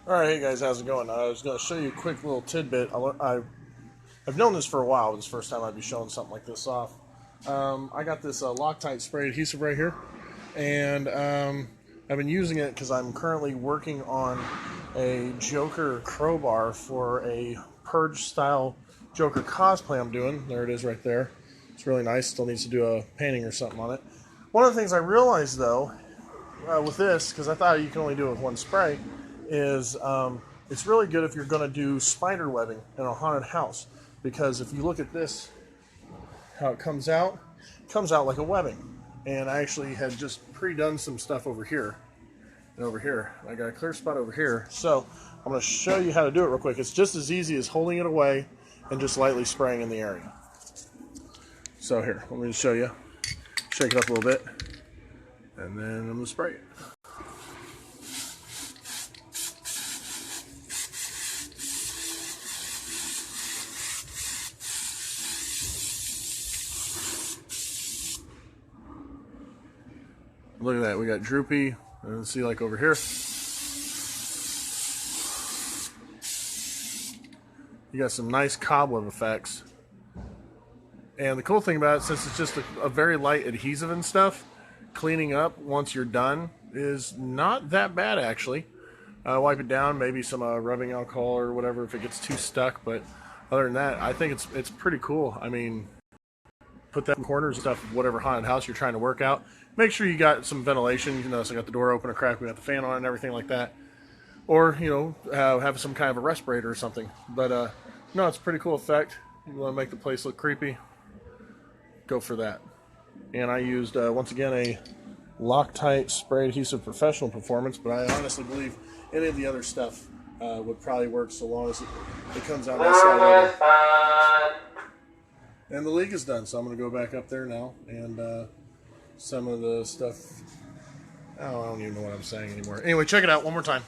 Alright, hey guys, how's it going? I was going to show you a quick little tidbit. I've known this for a while, but it's the first time I'd be showing something like this off. I got this Loctite spray adhesive right here, and I've been using it because I'm currently working on a Joker crowbar for a Purge-style Joker cosplay I'm doing. There it is right there. It's really nice. Still needs to do a painting or something on it. One of the things I realized, though, with this, because I thought you can only do it with one spray, is it's really good if you're going to do spider webbing in a haunted house, because if you look at this, how it comes out like a webbing. And I actually had just pre-done some stuff over here and over here. I got a clear spot over here, so I'm going to show you how to do it real quick. It's just as easy as holding it away and just lightly spraying in the area. So here, let me just show you. Shake it up a little bit, and then I'm going to spray it. Look at that, we got droopy, and see like over here. You got some nice cobweb effects. And the cool thing about it, since it's just a very light adhesive and stuff, cleaning up once you're done is not that bad actually. Wipe it down, maybe some rubbing alcohol or whatever if it gets too stuck, but other than that, I think it's pretty cool. I mean, put that in corners and stuff of whatever haunted house you're trying to work out. Make sure you got some ventilation. You know, so I got the door open or crack, we got the fan on and everything like that. Or, you know, have some kind of a respirator or something. But, no, it's a pretty cool effect. You want to make the place look creepy, go for that. And I used, once again, a Loctite spray adhesive professional performance, but I honestly believe any of the other stuff would probably work so long as it comes out nice and level. And the league is done, so I'm going to go back up there now, and some of the stuff, I don't even know what I'm saying anymore. Anyway, check it out one more time.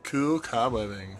Cool cobwebbing.